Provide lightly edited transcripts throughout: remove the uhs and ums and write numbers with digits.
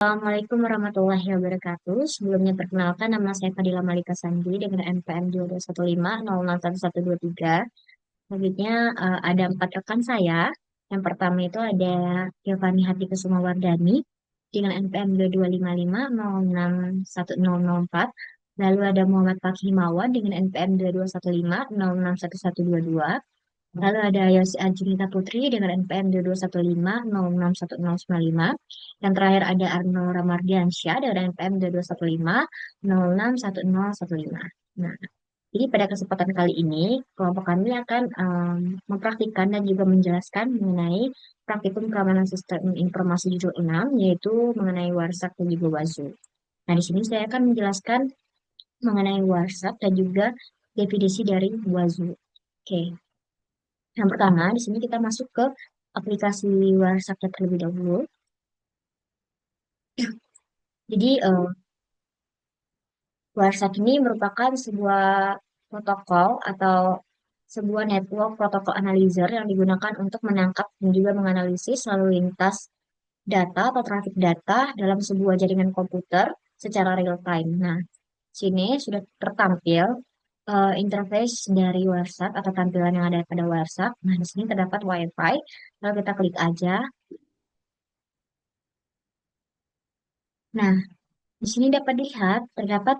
Assalamualaikum warahmatullahi wabarakatuh. Sebelumnya perkenalkan nama saya Fadila Malika Sandi dengan NPM 2215061123. Selanjutnya ada 4 rekan saya. Yang pertama itu ada Giovanni Hatikusuma Wardani dengan NPM 2255061004. Lalu ada Muhammad Fakih Himawan dengan NPM 2215061122. Lalu ada Yosi Ajunita Putri dengan NPM 2215061095. Yang terakhir ada Arno Ramardiansyah dengan NPM 2215061015. Nah, jadi pada kesempatan kali ini, kelompok kami akan mempraktikkan dan juga menjelaskan mengenai praktikum keamanan sistem informasi judul 6, yaitu mengenai WhatsApp dan juga WASU. Nah, di sini saya akan menjelaskan mengenai WhatsApp dan juga definisi dari WASU. Oke. Yang pertama, di sini kita masuk ke aplikasi WhatsApp terlebih dahulu. Jadi, WhatsApp ini merupakan sebuah protokol atau sebuah network protokol analyzer yang digunakan untuk menangkap dan juga menganalisis lalu lintas data atau traffic data dalam sebuah jaringan komputer secara real time. Nah, sini sudah tertampil interface dari WhatsApp atau tampilan yang ada pada WhatsApp. Nah, di sini terdapat WiFi. Lalu kita klik aja. Nah, di sini dapat dilihat terdapat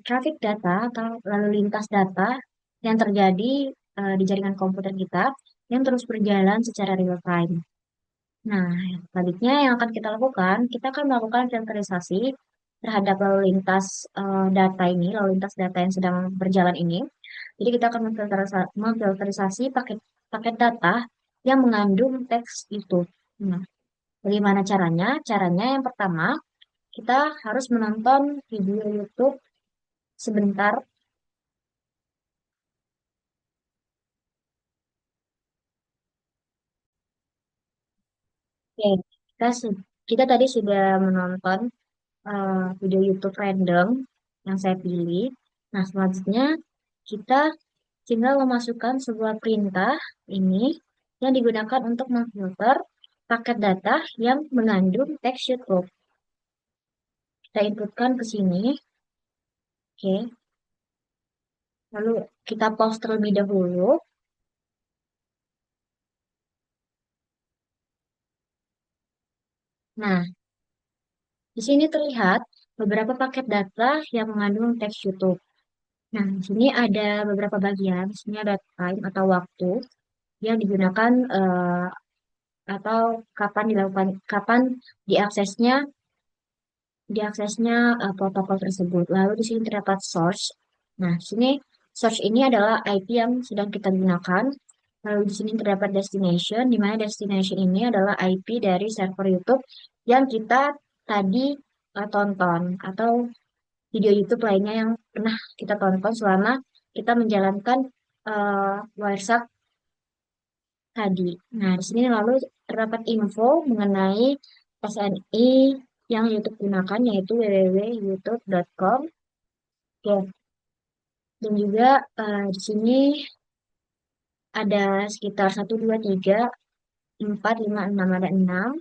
traffic data atau lalu lintas data yang terjadi di jaringan komputer kita yang terus berjalan secara real time. Nah, selanjutnya yang akan kita lakukan, kita akan melakukan filterisasi terhadap lalu lintas data ini, lalu lintas data yang sedang berjalan ini. Jadi kita akan memfilterisasi paket paket data yang mengandung teks itu. Nah, bagaimana caranya? Caranya yang pertama, kita harus menonton video YouTube sebentar. Oke, kita tadi sudah menonton video YouTube random yang saya pilih. Nah, selanjutnya kita tinggal memasukkan sebuah perintah ini yang digunakan untuk memfilter paket data yang mengandung teks YouTube. Kita inputkan ke sini. Oke, lalu kita pause terlebih dahulu. Nah, di sini terlihat beberapa paket data yang mengandung teks YouTube. Nah, di sini ada beberapa bagian. Di sini ada time atau waktu yang digunakan atau kapan diaksesnya protokol tersebut. Lalu di sini terdapat source. Nah, di sini source ini adalah IP yang sedang kita gunakan. Lalu di sini terdapat destination, di mana destination ini adalah IP dari server YouTube yang kita tadi tonton atau video YouTube lainnya yang pernah kita tonton selama kita menjalankan WhatsApp tadi. Nah, di sini lalu terdapat info mengenai SNI yang YouTube gunakan yaitu www.youtube.com. Oke, dan juga di sini ada sekitar 1, 2, 3, 4, 5, 6, ada 6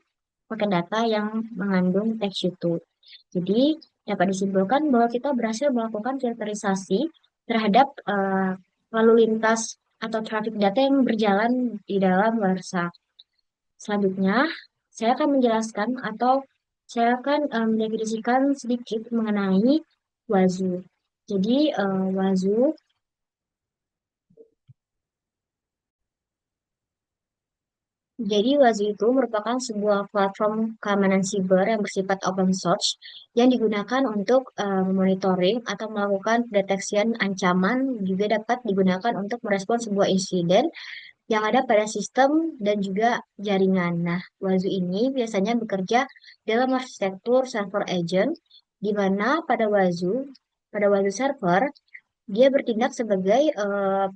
paket data yang mengandung teks YouTube. Jadi dapat disimpulkan bahwa kita berhasil melakukan filterisasi terhadap lalu lintas atau traffic data yang berjalan di dalam WhatsApp. Selanjutnya, saya akan menjelaskan atau saya akan mendefinisikan sedikit mengenai WASU. Jadi, WASU WASU itu merupakan sebuah platform keamanan siber yang bersifat open source yang digunakan untuk monitoring atau melakukan deteksian ancaman, juga dapat digunakan untuk merespons sebuah insiden yang ada pada sistem dan juga jaringan. Nah, WASU ini biasanya bekerja dalam arsitektur server agent, di mana pada WASU server, dia bertindak sebagai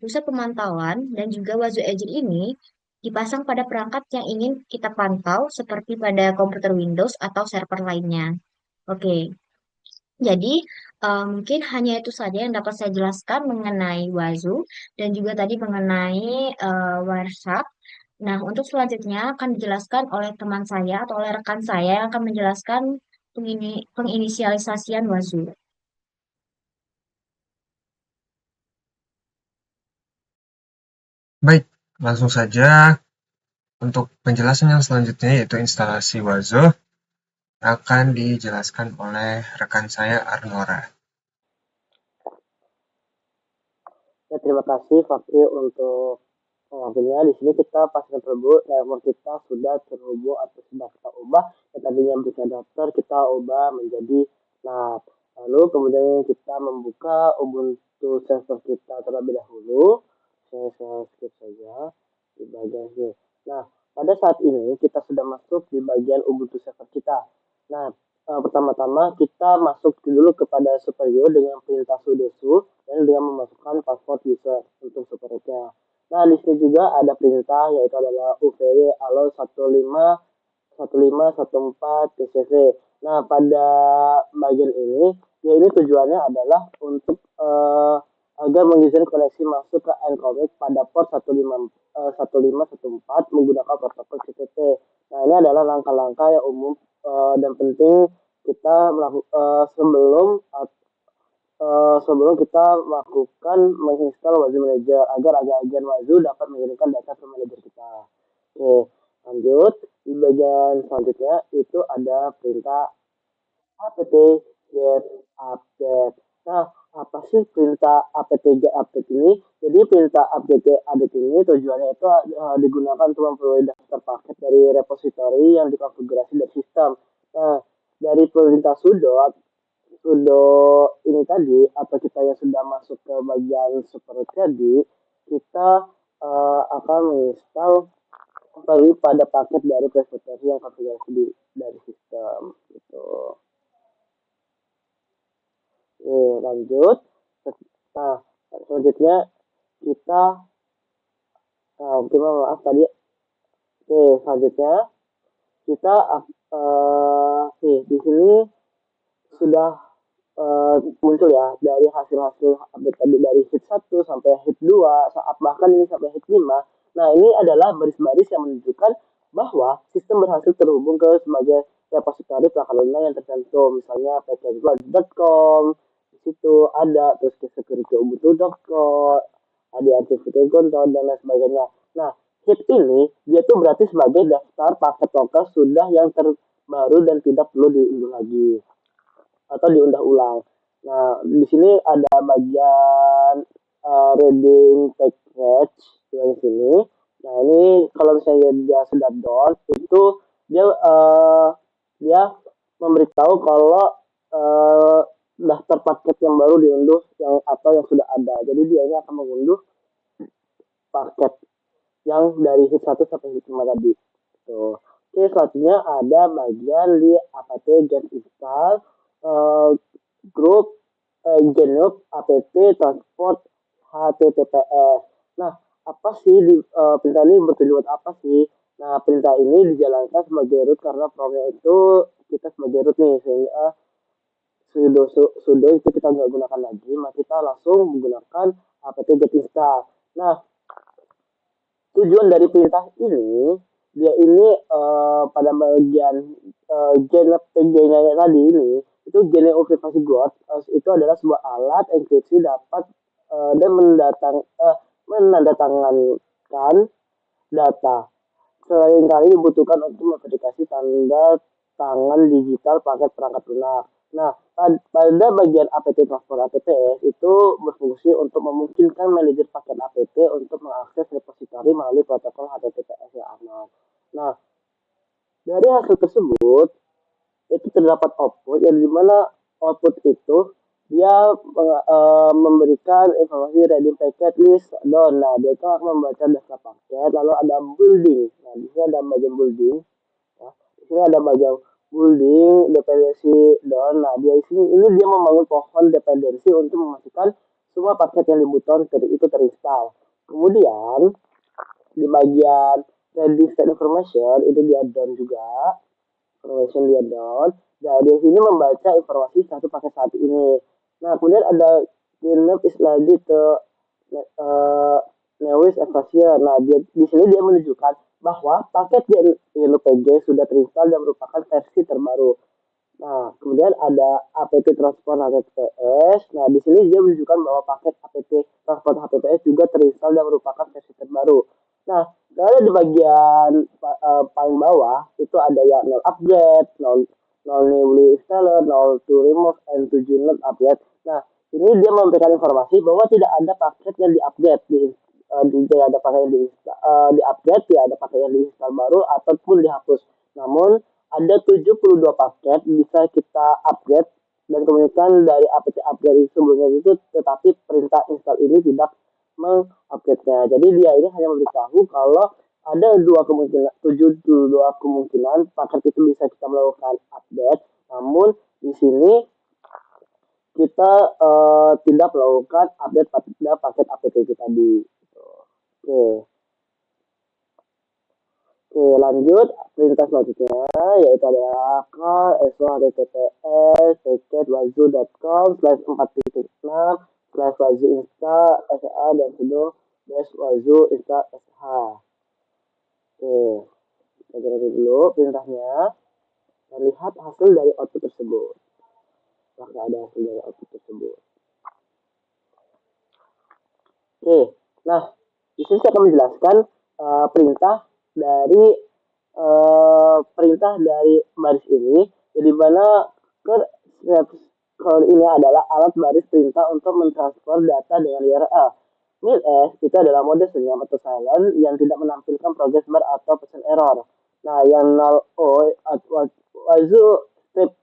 pusat pemantauan dan juga WASU agent ini dipasang pada perangkat yang ingin kita pantau seperti pada komputer Windows atau server lainnya. Oke, jadi mungkin hanya itu saja yang dapat saya jelaskan mengenai WASU dan juga tadi mengenai WhatsApp. Nah, untuk selanjutnya akan dijelaskan oleh teman saya atau oleh rekan saya yang akan menjelaskan penginisialisasian WASU. Baik, langsung saja untuk penjelasan yang selanjutnya yaitu instalasi Wazo akan dijelaskan oleh rekan saya Arnora. Ya, terima kasih Fakri untuk pengambilnya. Di sini kita pastikan terlebih network kita sudah terhubung atau sudah kita ubah. Yang tadinya bisa daftar kita ubah menjadi NAT. Lalu kemudian kita membuka Ubuntu server kita terlebih dahulu. Saya skip saja di bagian sini. Nah, pada saat ini kita sudah masuk di bagian Ubuntu server kita. Nah, pertama-tama kita masuk dulu kepada superior dengan perintah sudo su dan dengan memasukkan password user untuk supernya. Nah, di sini juga ada perintah yaitu adalah UVW alo 1514 TCV. Nah, pada bagian ini, ya ini tujuannya adalah untuk agar mengizinkan koneksi masuk ke Ncomic pada port 1514 menggunakan protokol CTP. Nah, ini adalah langkah-langkah yang umum dan penting kita sebelum kita melakukan menginstal Wazoo Manager agar agen-agen Wazoo dapat mengirimkan data ke manajer kita. Oke, lanjut. Di bagian selanjutnya itu ada perintah apt get update. Nah, apa sih perintah apt get update ini? Jadi perintah apt get update ini tujuannya itu digunakan untuk memperoleh daftar paket dari repositori yang dikonfigurasi dari sistem. Nah, dari perintah sudo sudo ini tadi atau kita yang sudah masuk ke bagian super tadi, kita akan menginstal kembali pada paket dari repository yang konfigurasi dari sistem gitu. Lanjut. Nah, selanjutnya kita maaf tadi. Selanjutnya kita di sini sudah muncul ya dari hasil-hasil update tadi dari hit 1 sampai hit 2 saat bahkan ini sampai hit 5. Nah, ini adalah baris-baris yang menunjukkan bahwa sistem berhasil terhubung ke sebagai repositori perangkat lunak yang tertentu, misalnya package.com, di situ ada terus ke securityubuntu.com, ada activity control dan lain sebagainya. Nah, hit ini dia tuh berarti sebagai daftar paket lokal sudah yang terbaru dan tidak perlu diunduh lagi atau diundah ulang. Nah, di sini ada bagian reading package yang sini. Nah, ini kalau misalnya dia sudah down, itu dia dia memberitahu kalau uh, daftar paket yang baru diunduh yang atau yang sudah ada. Jadi dia ini akan mengunduh paket yang dari hit 1 sampai hit 5 tadi. Tuh. Oke, selanjutnya ada bagian di apt get install grup genus app transport https. Nah, apa sih perintah ini bertujuan apa sih? Nah, perintah ini dijalankan sebagai root karena promnya itu kita sebagai root nih, sehingga sudo itu kita nggak gunakan lagi, maka kita langsung menggunakan apt get install. Nah, tujuan dari perintah ini dia ini pada bagian gen PG-nya tadi ini itu gen privasi guard itu adalah sebuah alat enkripsi dapat dan menandatangankan data. Selain kali dibutuhkan untuk memverifikasi tanda tangan digital paket perangkat lunak. Nah, pada bagian apt transport APTS itu berfungsi untuk memungkinkan manajer paket apt untuk mengakses repositori melalui protokol HTTPS yang aman. Nah, dari hasil tersebut itu terdapat output yang dimana output itu dia memberikan informasi reading packet list down. Nah, dia itu akan membaca daftar paket, lalu ada building. Nah, di sini ada bagian building. Ya. Di sini ada bagian building dependensi down. Nah, dia ini dia membangun pohon dependensi untuk memastikan semua paket yang dibutuhkan itu terinstall. Kemudian di bagian reading state information itu dia down juga information dia down. Nah, di sini membaca informasi satu paket saat ini. Nah, kemudian ada cleanup is lagi ke uh, Lewis evasion. Nah, di sini dia menunjukkan bahwa paket YLPG sudah terinstall dan merupakan versi terbaru. Nah, kemudian ada apt transport HTTPS. Nah, di sini dia menunjukkan bahwa paket apt transport HTTPS juga terinstall dan merupakan versi terbaru. Nah, kalau di bagian paling bawah itu ada yang 0 upgrade, 0, 0 newly installer, 0 to remove, and 7 not upgrade. Nah, ini dia memberikan informasi bahwa tidak ada paket yang di-upgrade, tidak ada paket yang di-upgrade, tidak ada paket yang diinstal baru ataupun dihapus. Namun ada 72 paket bisa kita upgrade dan kemudian dari apt upgrade sebelumnya itu, tetapi perintah install ini tidak mengupgrade-nya. Jadi dia ini hanya memberitahu kalau ada dua kemungkinan, 72 kemungkinan paket itu bisa kita melakukan update. Namun di sini kita tidak melakukan update pada paket apt itu tadi. Oke. Oke, lanjut perintah selanjutnya yaitu adalah call https packet.wazoo.com/4.6/wazoo insta dan sudo wazoo insta sh. Oke, kita cari dulu perintahnya dan lihat hasil dari output tersebut. Apakah ada hasil dari output tersebut? Oke, nah di sini saya akan menjelaskan perintah dari baris ini, di mana call ini adalah alat baris perintah untuk mentransfer data dengan URL. MILS itu adalah mode senyap atau silent yang tidak menampilkan progress bar atau pesan error. Nah, yang 0O Wazoo script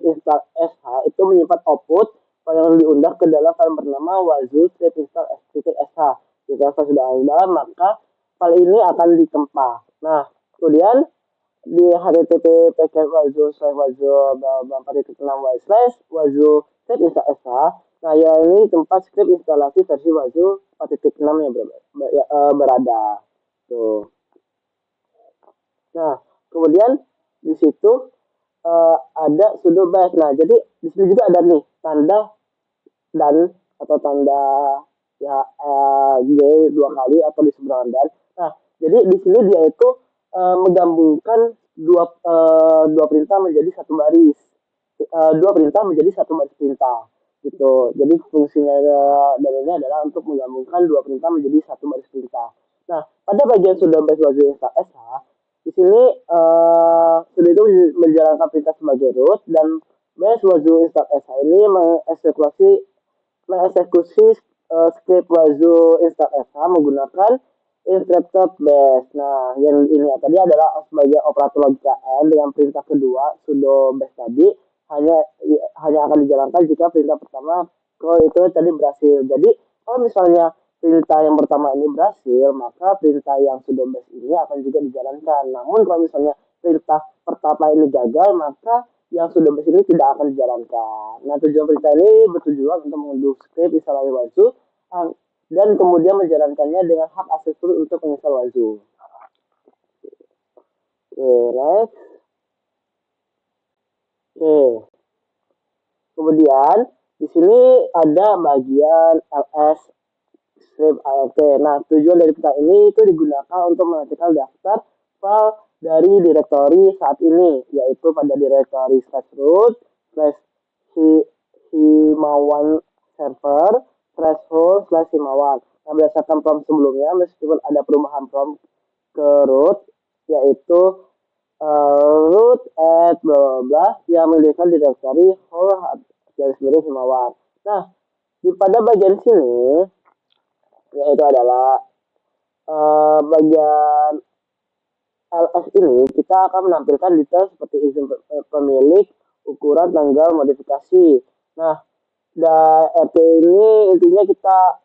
install sh itu menyimpan output yang diundah ke dalam file bernama wazoo script install sh. Jika file sudah ada, maka file ini akan ditempa. Nah, kemudian di http wazoo script install sh. Nah, ya ini tempat script instalasi versi Wazoo 4.6 yang berada. Tuh. Nah, kemudian di situ ada sudo bash. Nah, jadi di sini juga ada nih tanda dan atau tanda ya G dua kali atau di seberang dan. Nah, jadi di sini dia itu menggabungkan dua perintah menjadi satu baris. Dua perintah menjadi satu baris perintah gitu. Jadi fungsinya dari ini adalah untuk menggabungkan dua perintah menjadi satu baris perintah. Nah, pada bagian sudo bash wazoo install sh di sini sudah itu menjalankan perintah sebagai root dan bash wazoo install sh ini mengeksekusi script wazoo install sh menggunakan instructor bash. Nah, yang ini tadi adalah sebagai operator logika N dengan perintah kedua sudo bash tadi hanya akan dijalankan jika perintah pertama call itu tadi berhasil. Jadi kalau misalnya perintah yang pertama ini berhasil, maka perintah yang sudo bash ini akan juga dijalankan. Namun kalau misalnya perintah pertama ini gagal, maka yang sudo bash ini tidak akan dijalankan. Nah, tujuan perintah ini bertujuan untuk mengunduh script instalasi Wazoo dan kemudian menjalankannya dengan hak akses untuk menginstal Wazoo. Oke, next. Oke. Kemudian di sini ada bagian ls script alt. Nah, tujuan dari perintah ini itu digunakan untuk mengaktifkan daftar file dari direktori saat ini, yaitu pada direktori /root /himawan server /home/himawan. Nah, berdasarkan prompt sebelumnya, meskipun ada perubahan prompt ke root, yaitu root at bla bla yang mendirikan direktori whole garis miring himawan. Nah, pada bagian sini yaitu adalah bagian ls ini kita akan menampilkan detail seperti izin pemilik, ukuran, tanggal, modifikasi. Nah, RT ini intinya kita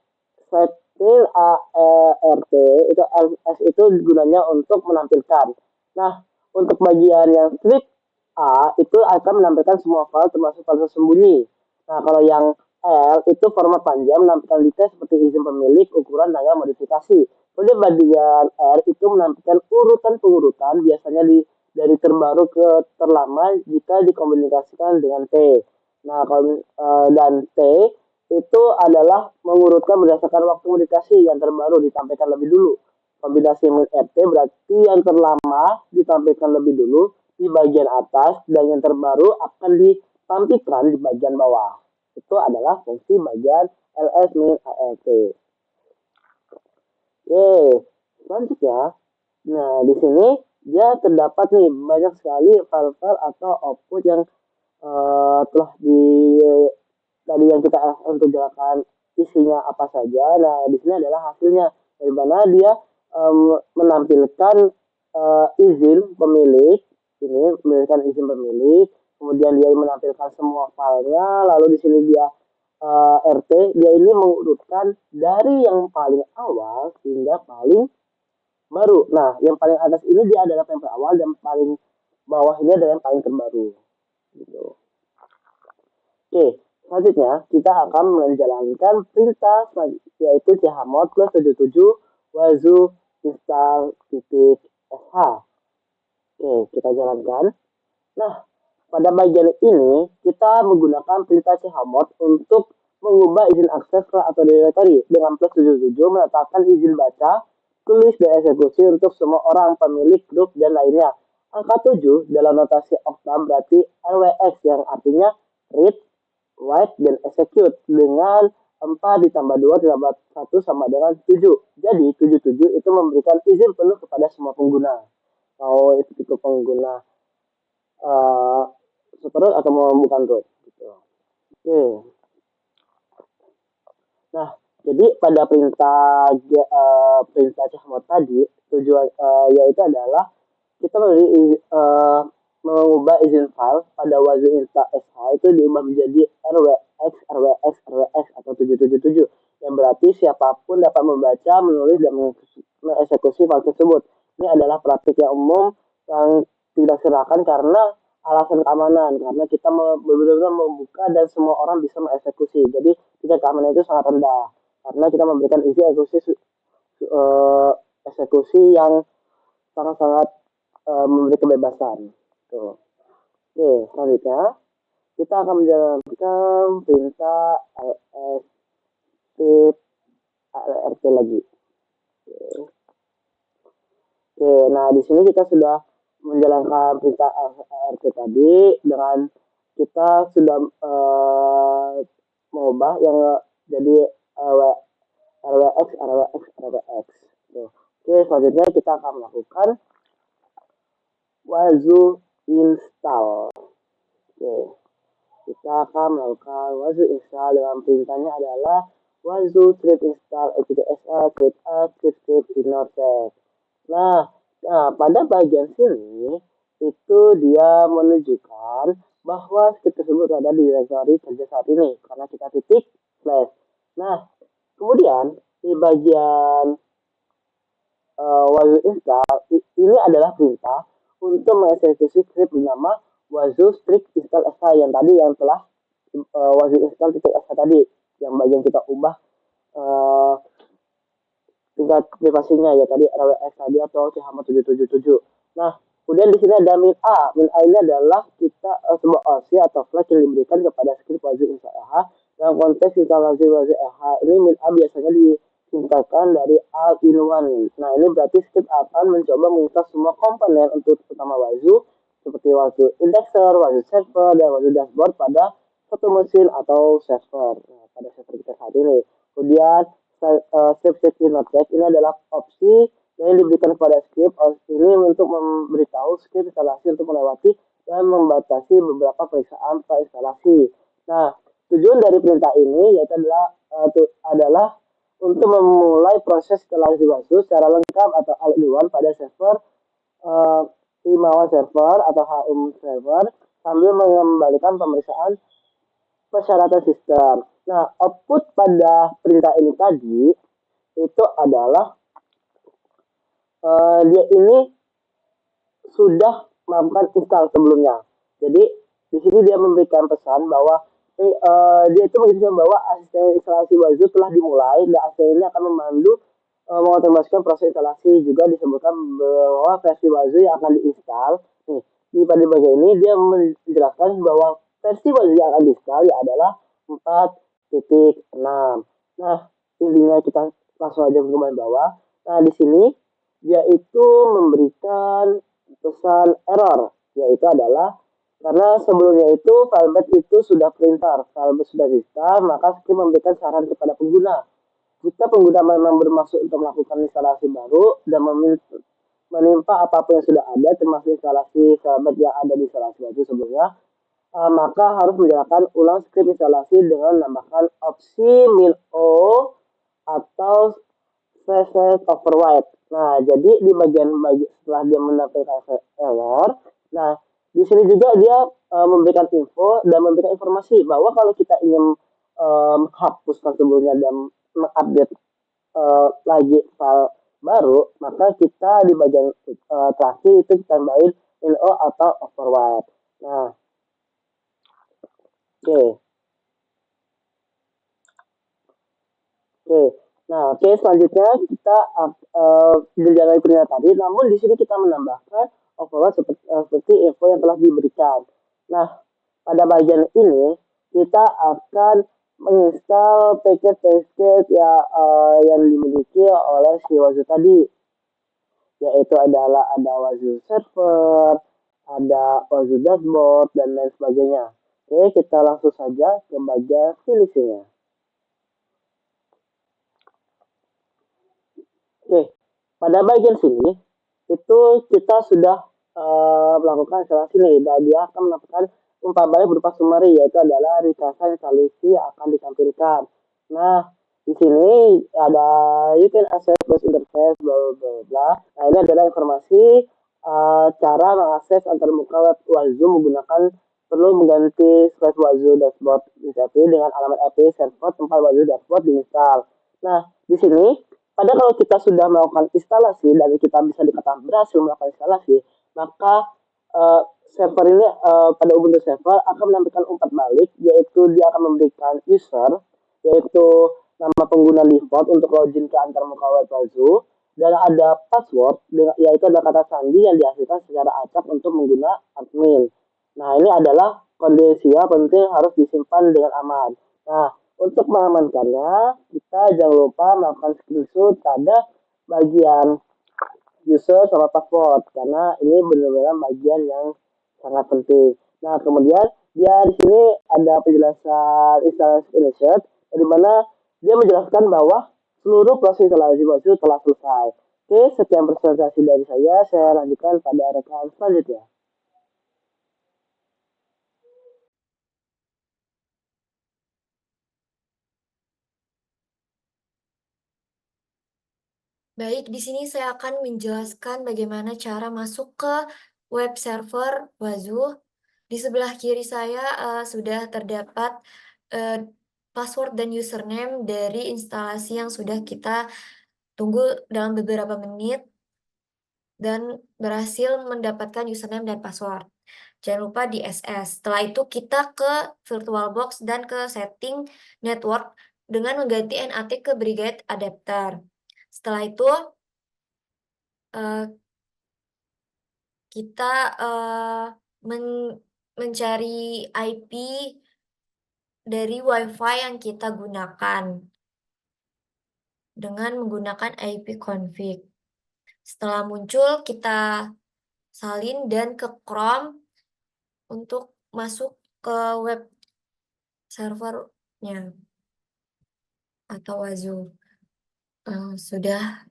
setting ART itu ls itu gunanya untuk menampilkan. Nah, untuk bagian yang script A itu akan menampilkan semua file termasuk file tersembunyi. Nah, kalau yang L itu format panjang menampilkan detail seperti izin pemilik, ukuran, tanggal, modifikasi. Kemudian bagian R itu menampilkan urutan-pengurutan biasanya dari terbaru ke terlama jika dikomunikasikan dengan T. Nah, kalau dan T itu adalah mengurutkan berdasarkan waktu modifikasi yang terbaru ditampilkan lebih dulu. Kombinasi min RT berarti yang terlama ditampilkan lebih dulu di bagian atas dan yang terbaru akan ditampilkan di bagian bawah. Itu adalah fungsi bagian ls min ALT. Oke, selanjutnya, nah di sini dia terdapat nih banyak sekali file-file atau output yang telah di tadi yang kita untuk jelaskan isinya apa saja. Nah, di sini adalah hasilnya dari mana dia menampilkan izin pemilik, ini menampilkan izin pemilik, kemudian dia menampilkan semua filenya, lalu di sini dia RT, dia ini mengurutkan dari yang paling awal hingga paling baru. Nah, yang paling atas ini dia adalah yang paling awal dan paling bawah ini adalah yang paling terbaru. Gitu. Oke, selanjutnya kita akan menjalankan perintah yaitu chmod plus 77 wazu install titik sh. Oke, kita jalankan. Nah, pada bagian ini kita menggunakan perintah chmod untuk mengubah izin akses file atau directory dengan plus 77 menetapkan izin baca, tulis, dan eksekusi untuk semua orang, pemilik, grup, dan lainnya. Angka 7 dalam notasi okta berarti LWX yang artinya read, write, dan execute dengan 4 ditambah 2 ditambah 1 sama dengan 7. Jadi 77 itu memberikan izin penuh kepada semua pengguna. Mau itu pengguna root atau mau bukan root. Gitu. Oke. Nah, jadi pada perintah chmod tadi tujuan yaitu adalah kita mengubah izin file pada wazu insta sh itu diubah menjadi rwx rwx rwx atau 777 yang berarti siapapun dapat membaca, menulis, dan mengeksekusi file tersebut. Ini adalah praktik yang umum yang tidak serahkan karena alasan keamanan, karena kita benar-benar membuka dan semua orang bisa mengeksekusi. Jadi tingkat keamanan itu sangat rendah karena kita memberikan izin eksekusi yang sangat-sangat memberi kebebasan. Tuh. Oke, selanjutnya kita akan menjalankan perintah rt lagi. Oke, nah di sini kita sudah menjalankan perintah rt tadi dengan kita sudah mengubah yang jadi rwx rwx rwx. Oke, selanjutnya kita akan melakukan wazu install. Oke, kita akan melakukan wazu install dengan perintahnya adalah wazu script install xtsl script a script ignore. Nah, pada bagian sini itu dia menunjukkan bahwa script tersebut ada di directory kerja saat ini karena kita titik slash. Nah, kemudian di bagian wazu install ini adalah perintah untuk mengeksekusi script bernama wazu strict install sh yang tadi yang telah wazu install titik sh tadi yang bagian kita ubah tingkat privasinya ya tadi rwx tadi atau chmod 777. Nah, kemudian di sini ada min a. Min a ini adalah kita sebuah opsi atau flag yang diberikan kepada script wazu install sh. Dalam konteks instalasi wazu sh ini min a biasanya ditingkatkan dari all in one. Nah, ini berarti script akan mencoba menginstal semua komponen untuk utama wazu seperti wazu indexer, wazu server, dan wazu dashboard pada satu mesin atau server. Nah, pada server kita saat ini. Kemudian save safety noteback ini adalah opsi yang diberikan kepada script ini untuk memberitahu script instalasi untuk melewati dan membatasi beberapa periksaan instalasi. Nah, tujuan dari perintah ini yaitu adalah untuk memulai proses instalasi wazu secara lengkap atau all-in-one pada server Himawan server atau HUM server sambil mengembalikan pemeriksaan persyaratan sistem. Nah, output pada perintah ini tadi itu adalah dia ini sudah melakukan install sebelumnya. Jadi di sini dia memberikan pesan bahwa dia itu menginstruksikan bahwa asisten instalasi wazu telah dimulai dan asisten ini akan memandu mengotomasikan proses instalasi. Juga disebutkan bahwa versi wazu yang akan diinstal. Nih, di pada bagian ini dia menjelaskan bahwa versi wazu yang akan diinstal adalah 4.6. Nah, intinya kita langsung aja ke bagian bawah. Nah, di sini dia itu memberikan pesan error, yaitu adalah karena sebelumnya itu Filebase itu sudah printer, Filebase sudah diinstal, maka script memberikan saran kepada pengguna. Jika pengguna memang bermaksud untuk melakukan instalasi baru dan menimpa apapun yang sudah ada, termasuk instalasi Filebase yang ada di instalasi baru sebelumnya, maka harus menjalankan ulang script instalasi dengan menambahkan opsi min-o atau slash override. Nah, jadi di bagian setelah dia mendapatkan error, nah di sini juga dia memberikan info dan memberikan informasi bahwa kalau kita ingin menghapuskan sebelumnya dan mengupdate lagi file baru, maka kita di bagian terakhir itu kita tambahin LO atau override. Nah, oke. Okay. Oke. Nah, oke selanjutnya kita menjalani perintah tadi, namun di sini kita menambahkan overload seperti info yang telah diberikan. Nah, pada bagian ini kita akan menginstal package-package yang dimiliki oleh si Wazoo tadi, yaitu adalah ada Wazoo Server, ada Wazoo Dashboard, dan lain sebagainya. Oke, kita langsung saja ke bagian finishing-nya. Oke, pada bagian sini itu kita sudah melakukan instalasi nih, dan dia akan mendapatkan umpan balik berupa summary, yaitu adalah ringkasan instalasi yang akan ditampilkan. Nah, di sini ada you can access bus interface bla bla bla. Nah, ini adalah informasi cara mengakses antar muka web Wazoo menggunakan perlu mengganti slash Wazoo dashboard dengan alamat IP server tempat Wazoo dashboard diinstal. Nah, di sini pada kalau kita sudah melakukan instalasi dan kita bisa dikatakan berhasil melakukan instalasi, maka server ini pada Ubuntu server akan menampilkan umpan balik, yaitu dia akan memberikan user, yaitu nama pengguna default untuk login ke antar muka web Wazoo, dan ada password, yaitu ada kata sandi yang dihasilkan secara acak untuk mengguna admin. Nah, ini adalah konfidensial penting harus disimpan dengan aman. Nah, untuk mengamankannya, kita jangan lupa melakukan screenshot pada bagian user sama password, karena ini benar-benar bagian yang sangat penting. Nah, kemudian dia di sini ada penjelasan instalasi screenshot, di mana dia menjelaskan bahwa seluruh proses instalasi Wazoo telah selesai. Oke, sekian presentasi dari saya lanjutkan pada rekan selanjutnya. Baik, di sini saya akan menjelaskan bagaimana cara masuk ke web server Wazoo. Di sebelah kiri saya sudah terdapat password dan username dari instalasi yang sudah kita tunggu dalam beberapa menit dan berhasil mendapatkan username dan password. Jangan lupa di SS. Setelah itu kita ke VirtualBox dan ke setting network dengan mengganti NAT ke Brigade Adapter. Setelah itu kita mencari IP dari WiFi yang kita gunakan dengan menggunakan IP config. Setelah muncul, kita salin dan ke Chrome untuk masuk ke web servernya atau Wazoo. Sudah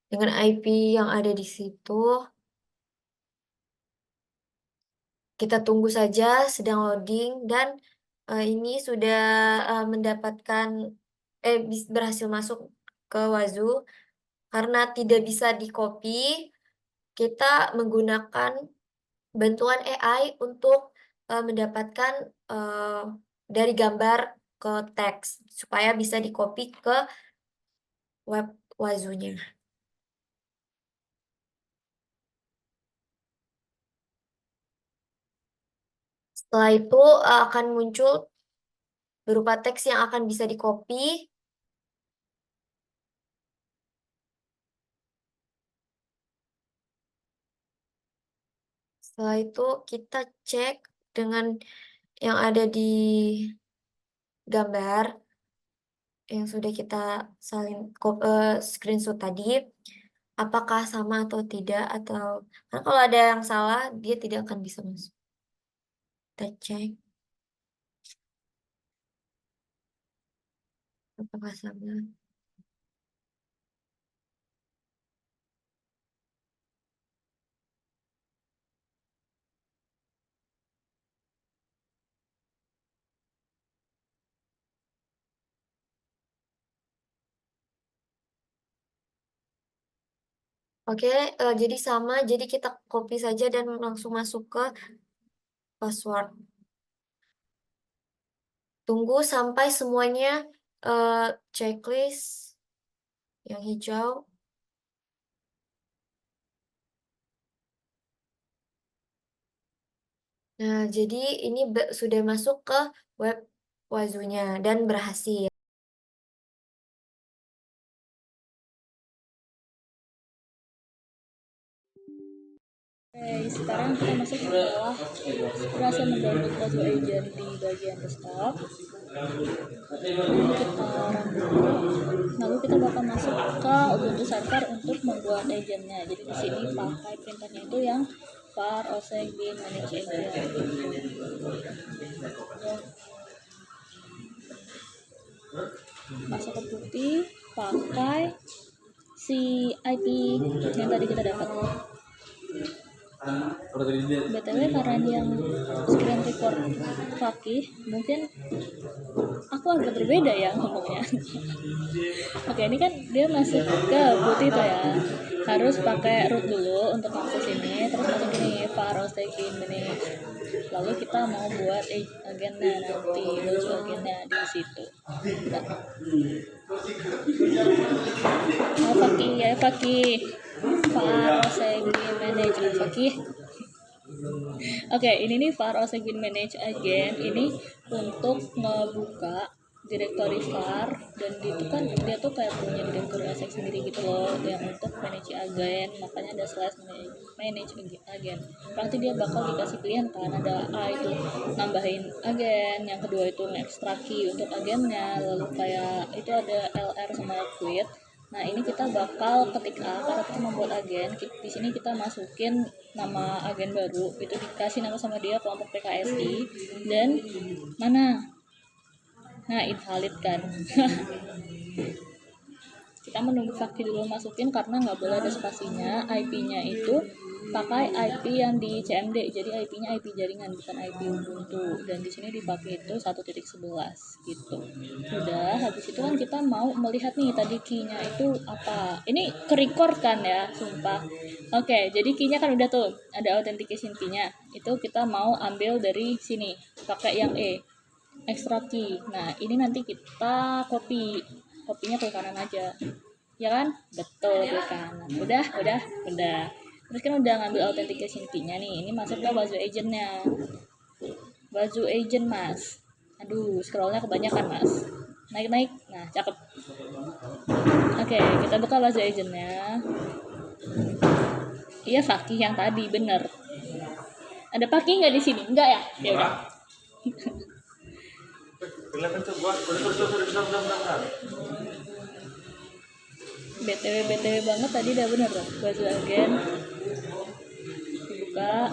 dengan IP yang ada di situ, kita tunggu saja sedang loading dan ini sudah mendapatkan berhasil masuk ke Wazoo. Karena tidak bisa di-copy, kita menggunakan bantuan AI untuk mendapatkan dari gambar ke teks supaya bisa di-copy ke web Wazoo-nya. Setelah itu akan muncul berupa teks yang akan bisa di-copy. Setelah itu kita cek dengan yang ada di gambar yang sudah kita salin screenshot tadi. apakah sama atau tidak, atau karena kalau ada yang salah dia tidak akan bisa masuk. Kita cek apakah sama. Oke, jadi sama, jadi kita copy saja dan langsung masuk ke password. Tunggu sampai semuanya checklist yang hijau. Nah, jadi ini sudah masuk ke web Wazunya dan berhasil. Oke, sekarang kita masuk setelah berhasil mendownload Wazo Agent di bagian desktop. Ini kita run dulu. Lalu kita bakal masuk ke Ubuntu server untuk membuat agentnya. Jadi di sini pakai printernya itu yang var oseg bin manage agent. Masuk ke putih, pakai si IP yang tadi kita dapat. BTW karena ini yang screen record Fakih, mungkin aku agak berbeda ya ngomongnya. Oke, ini kan dia masuk ke putih tuh ya, harus pakai root dulu untuk akses ini, terus masuk ini var osegin manage. Lalu kita mau buat agennya nanti, Wazo agennya di situ. Fakih ya Fakih, var osegin manage Fakih. Oke, ini nih var osegin manage agent ini untuk ngebuka direktori var, dan itu kan dia tuh kayak punya direktori oseg sendiri gitu loh yang untuk manage agent, makanya ada slash manage agent. Berarti dia bakal dikasih pilihan kan, ada A itu nambahin agen, yang kedua itu extract key untuk agennya, lalu kayak itu ada LR sama quit. Nah, ini kita bakal ketik A karena kita membuat agen. Di sini kita masukin nama agen baru, itu dikasih nama sama dia kelompok PKSI, dan mana? Nah, invalid kan. Kita menunggu Fakih dulu masukin karena nggak boleh ada spasinya. IP-nya itu pakai IP yang di CMD, jadi IP-nya IP jaringan bukan IP Ubuntu, dan di sini dipakai itu 1.11 gitu. Udah, habis itu kan kita mau melihat nih tadi key-nya itu apa. Ini ke-record kan ya, sumpah. Oke, jadi key-nya kan udah tuh, ada authentication key-nya. Itu kita mau ambil dari sini, pakai yang extract key. Nah, ini nanti kita kopinya ke kanan aja. Ya kan? Betul, ke kanan. Udah. Terus kan udah ngambil authentication key-nya nih. Ini masuk ke Wazo agent-nya. Wazo agent, Mas. Aduh, scroll-nya kebanyakan, Mas. Naik. Nah, cakep. Oke, kita buka Wazo agent-nya. Iya, Fakih yang tadi, bener. Ada Fakih nggak di sini? Enggak ya? Ya udah. BTW banget tadi udah bener loh, Wazo agen dibuka.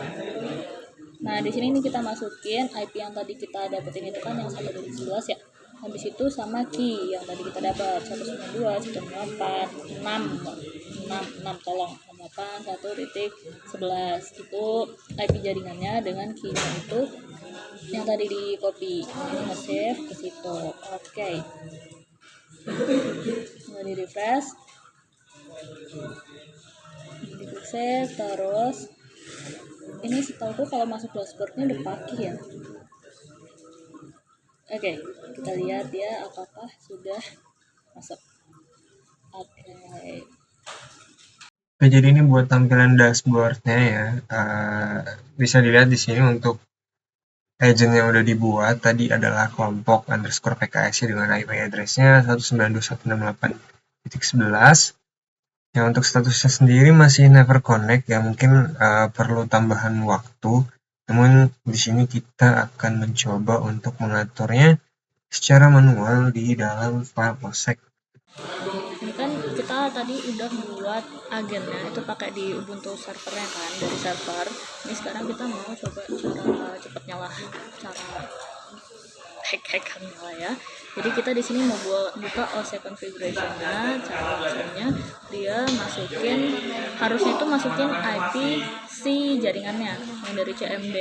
Nah, di sini nih kita masukin IP yang tadi kita dapetin itu kan yang 1.11 ya. Habis itu sama key yang tadi kita dapat 192, 194, 6 tolong 68, 1.11 itu IP jaringannya dengan key-nya itu yang tadi di copy. Ini nge-save ke situ. Oke. Di refresh. Di save terus. Ini setahu kalau masuk dashboardnya udah Fakih ya. Oke, kita lihat ya apakah sudah masuk. Oke, jadi ini buat tampilan dashboardnya ya. Bisa dilihat di sini untuk agent yang udah dibuat tadi adalah kelompok underscore PKSI dengan IP address-nya 192.168.11. Yang untuk statusnya sendiri masih never connect ya, mungkin perlu tambahan waktu. Namun di sini kita akan mencoba untuk mengaturnya secara manual di dalam file OSEC. Ini kan kita tadi udah membuat agennya itu pakai di Ubuntu servernya kan, dari server. Ini sekarang kita mau coba cara cepatnya lah, cara hack-hackannya lah ya. Jadi kita di sini mau buka OC configuration-nya. Cara langsungnya dia harusnya itu masukin IP si jaringannya yang dari CMD.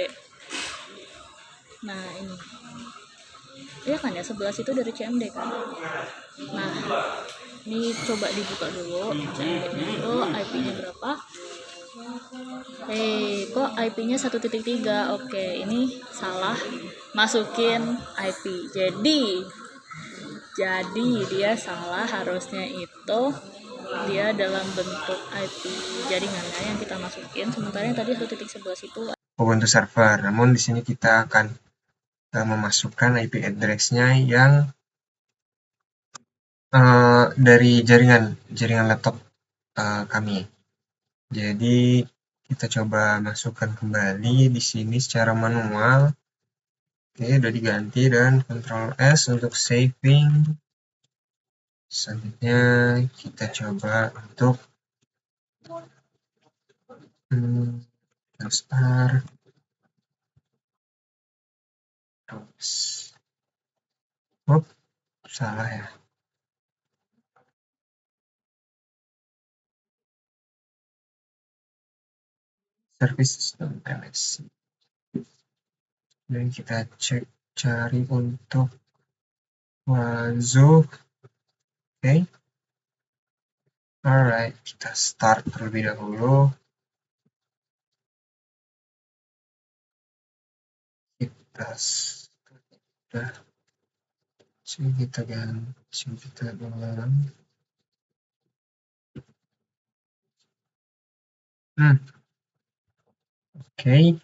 Nah ini, iya kan ya, 11 itu dari CMD kan. Nah ini coba dibuka dulu CMD-nya itu IP-nya berapa. Kok IP-nya 1.3. Oke, ini salah masukin IP. Jadi dia salah, harusnya itu dia dalam bentuk IP jaringannya yang kita masukin. Sementara yang tadi 1.11 itu Ubuntu server. Namun di sini kita akan memasukkan IP address-nya yang dari jaringan laptop kami. Jadi kita coba masukkan kembali di sini secara manual. Oke, udah diganti dan Ctrl S untuk saving. Selanjutnya kita coba untuk transfer. Salah ya. Service system MSC. Dan kita cari untuk Wazoo. Oke. Alright, kita start terlebih dahulu. Kita ganti, kita ulang. Oke.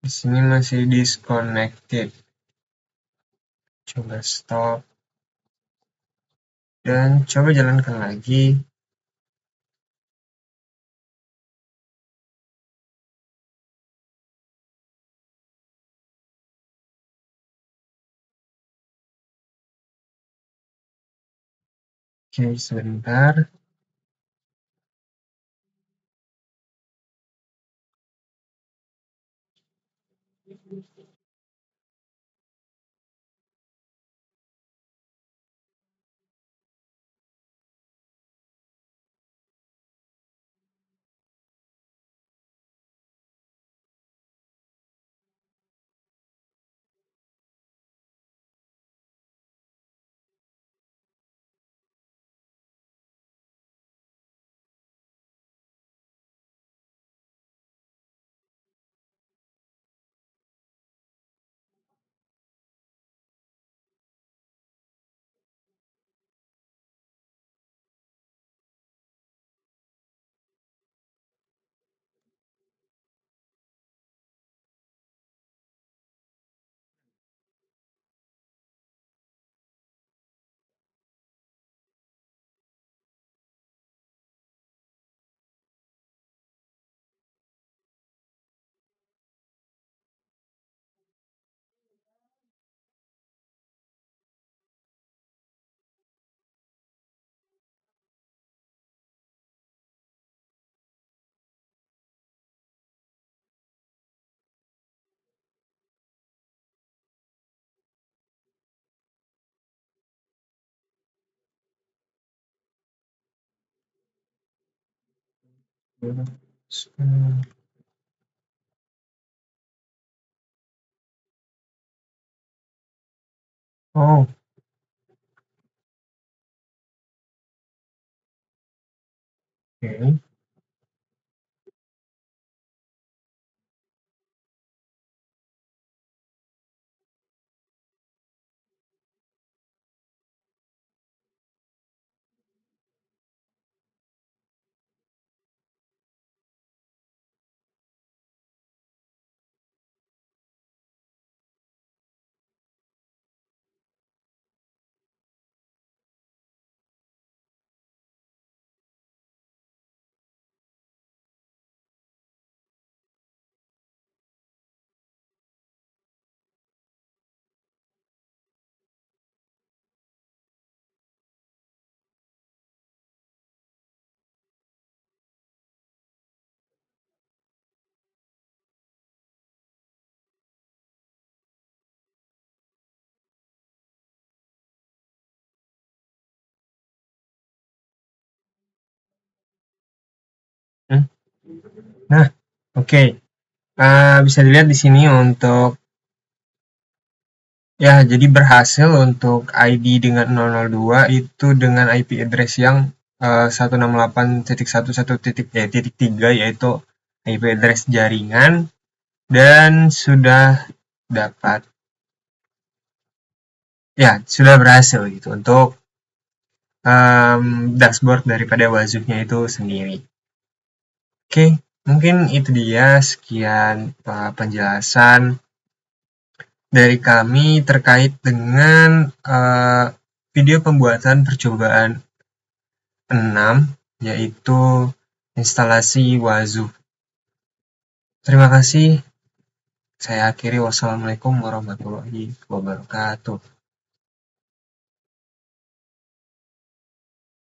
Di sini masih disconnected. Coba stop. Dan coba jalankan lagi. Oke, sebentar. Oh, oke. Nah, oke. Bisa dilihat di sini untuk ya, jadi berhasil untuk ID dengan 002 itu dengan IP address yang 168.1.3 yaitu IP address jaringan dan sudah dapat ya sudah berhasil gitu untuk dashboard daripada Wazoo-nya itu sendiri. Oke, mungkin itu dia sekian penjelasan dari kami terkait dengan video pembuatan percobaan 6, yaitu instalasi Wazoo. Terima kasih. Saya akhiri. Wassalamualaikum warahmatullahi wabarakatuh.